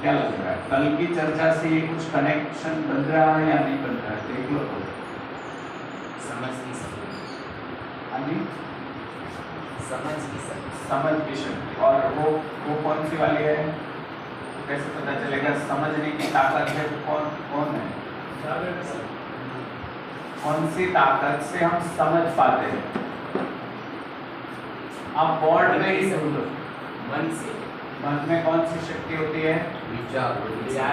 क्या लग रहा है? कल की चर्चा से ये कुछ कनेक्शन बन रहा है या नहीं बन रहा है? देख लो तो। समझ की शक्ति, हाँ जी, समझ की शक्ति। समझ की शक्ति। और वो कौन सी वाली है? कैसे पता चलेगा समझने की ताकत है? तो कौन कौन है? कौन सी ताकत से हम समझ पाते हैं? आप बोर्ड में ही ढूंढो। मन से, मन में कौन सी शक्ति होती है? विचार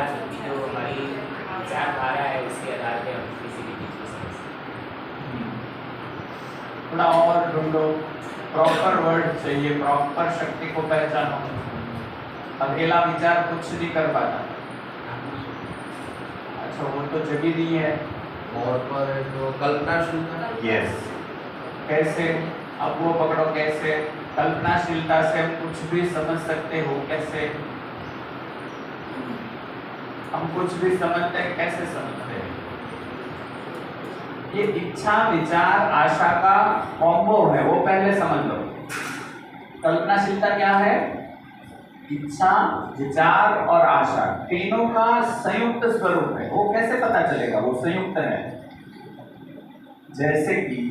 शक्ति, जो हमारी विचारधारा है उसके आधार पे हम किसी भी चीज को समझ सकते हैं। थोड़ा और ढूंढो, प्रॉपर वर्ड चाहिए, प्रॉपर शक्ति को पहचानो। अकेला विचार कुछ नहीं कर पाता। अच्छा, वो तो जगी नहीं है। और पर जो कल्पनाशीलता, यस। कैसे? अब वो पकड़ो, कैसे कल्पनाशीलता से हम कुछ भी समझ सकते हो? कैसे हम कुछ भी समझते हैं? कैसे समझते हैं? ये इच्छा विचार आशा का कॉम्बो है, वो पहले समझ लो। कल्पनाशीलता क्या है? इच्छा विचार और आशा तीनों का संयुक्त स्वरूप है। वो कैसे पता चलेगा वो संयुक्त है? जैसे कि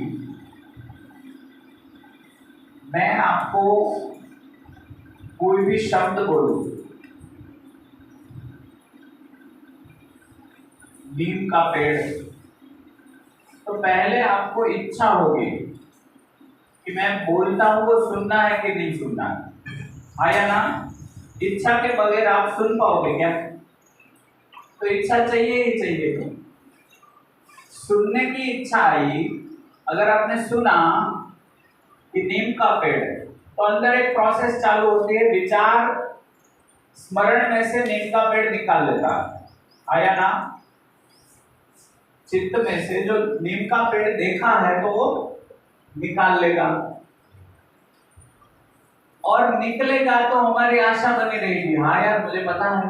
मैं आपको कोई भी शब्द बोलूं, नीम का पेड़, तो पहले आपको इच्छा होगी कि मैं बोलता हूं वो सुनना है कि नहीं सुनना है। आया ना? इच्छा के बगैर आप सुन पाओगे क्या? तो इच्छा चाहिए ही चाहिए। सुनने की इच्छा आई, अगर आपने सुना कि नीम का पेड़ है, तो अंदर एक प्रोसेस चालू होती है, विचार स्मरण में से नीम का पेड़ निकाल लेता है। आया ना? चित्त में से जो नीम का पेड़ देखा है तो वो निकाल लेगा, और निकलेगा तो हमारी आशा बनी रहेगी, हाँ यार मुझे पता है।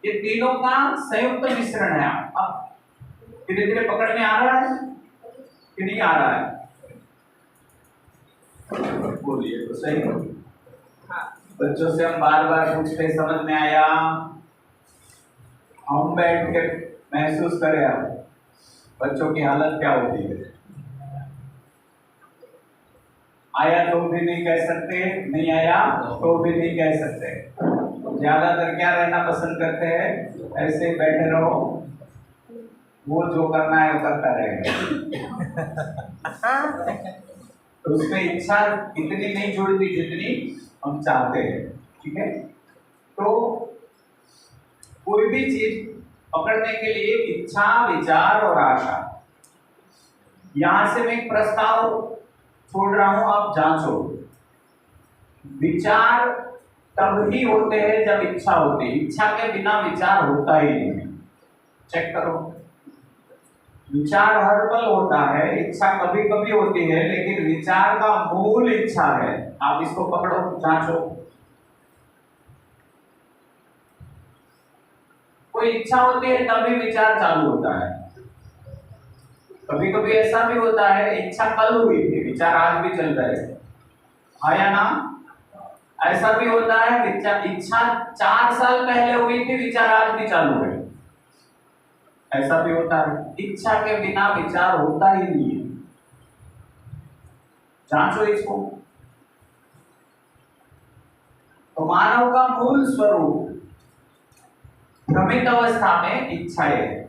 ये तीनों का संयुक्त मिश्रण है। अब धीरे धीरे पकड़ में आ रहा है कि नहीं आ रहा है? बोलिए तो सही। बच्चों से हम बार बार पूछते, समझ में आया? हम बैठ के महसूस करें आप बच्चों की हालत क्या होती है। आया तो भी नहीं कह सकते, नहीं आया तो भी नहीं कह सकते। ज्यादातर क्या रहना पसंद करते हैं? ऐसे बैठे रहो, वो जो करना है वो करता रहेगा। तो उसमें इच्छा इतनी नहीं जुड़ती जितनी हम चाहते हैं। ठीक है? तो कोई भी चीज पकड़ने के लिए इच्छा विचार और आशा। यहां से मैं एक प्रस्ताव छोड़ रहा हूं, आप जांचो। विचार तब ही होते हैं जब इच्छा होती है। इच्छा के बिना विचार होता ही नहीं है। चेक करो, विचार हर पल होता है, इच्छा कभी कभी होती है, लेकिन विचार का मूल इच्छा है। आप इसको पकड़ो, जांचो। कोई इच्छा होती है तभी विचार चालू होता है। कभी कभी ऐसा भी होता है, इच्छा कल हुई थी, विचार आज भी चल रहे हैं। आया ना? ऐसा भी होता है, इच्छा 4 साल पहले हुई थी, विचार आज भी चालू है। ऐसा भी होता है। इच्छा के बिना विचार होता ही नहीं है। जांचो इसको। तो मानव का मूल स्वरूप भ्रमित अवस्था में इच्छा है।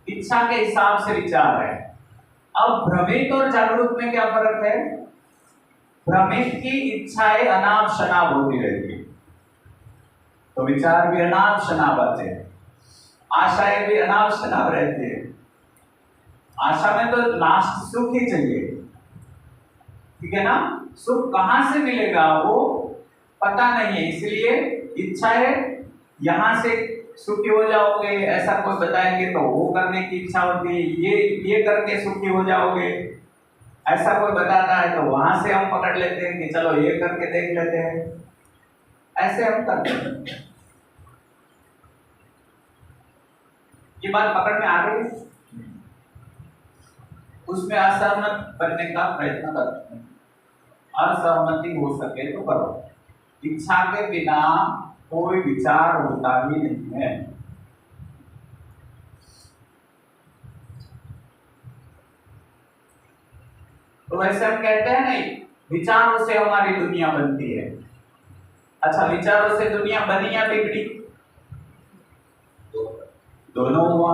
इच्छा के हिसाब से विचार है। अब भ्रमित और जागरूक में क्या फर्क है? भ्रमित की इच्छाएं अनाप शनाप होती रहती है, तो विचार भी अनाप शनाप आते हैं, आशाएं भी अनाप शनाप रहती है। आशा में तो लास्ट सुख ही चाहिए, ठीक है ना? सुख कहां से मिलेगा वो पता नहीं है, इसलिए इच्छा है यहां से सुखी हो जाओगे, ऐसा कोई बताएंगे तो वो करने की इच्छा होती है, ये करके सुखी हो जाओगे, ऐसा कोई बताता है तो वहां से हम पकड़ लेते हैं कि चलो ये करके देख लेते हैं। ऐसे हम करते हैं। ये बात पकड़ में आ रही है? उसमें असहमत बनने का प्रयत्न करते हैं। असहमति हो सके तो करो, इच्छा के बिना कोई विचार होता ही नहीं है। तो वैसे हम कहते हैं नहीं, विचारों से हमारी दुनिया बनती है। अच्छा, विचारों से दुनिया बनी या बिगड़ी? दोनों हुआ।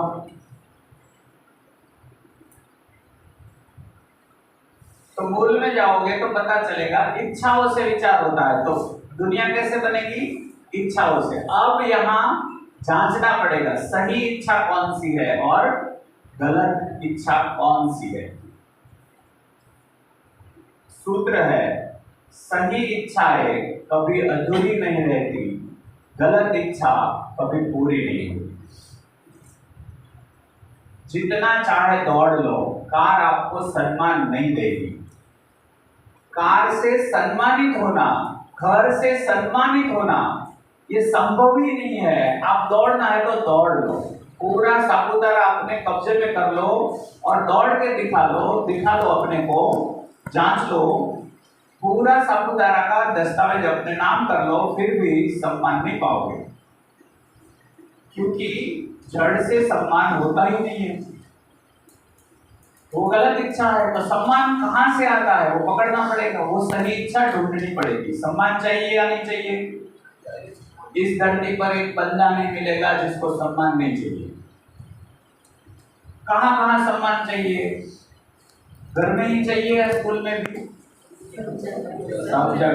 तो मूल में जाओगे तो पता चलेगा इच्छाओं से विचार होता है। तो दुनिया कैसे बनेगी? इच्छाओं से। अब यहां जांचना पड़ेगा सही इच्छा कौन सी है और गलत इच्छा कौन सी है। सूत्र है, सही इच्छाएं कभी अधूरी नहीं रहती, गलत इच्छा कभी पूरी नहीं होती। जितना चाहे दौड़ लो, कार आपको सम्मान नहीं देगी। कार से सम्मानित होना, घर से सम्मानित होना, ये संभव ही नहीं है। आप दौड़ना है तो दौड़ लो, पूरा सापुतारा अपने कब्जे में कर लो और दौड़ के दिखा लो अपने को, जांच लो, पूरा सापुतारा का दस्तावेज अपने नाम कर लो, फिर भी सम्मान नहीं पाओगे, क्योंकि जड़ से सम्मान होता ही नहीं है। वो गलत इच्छा है। तो सम्मान कहां से आता है वो पकड़ना पड़ेगा, वो सही इच्छा ढूंढनी पड़ेगी। सम्मान चाहिए या नहीं चाहिए? इस धरती पर एक बंदा नहीं मिलेगा जिसको सम्मान नहीं चाहिए। कहां कहां सम्मान चाहिए? घर में ही चाहिए या स्कूल में भी? सब जगह।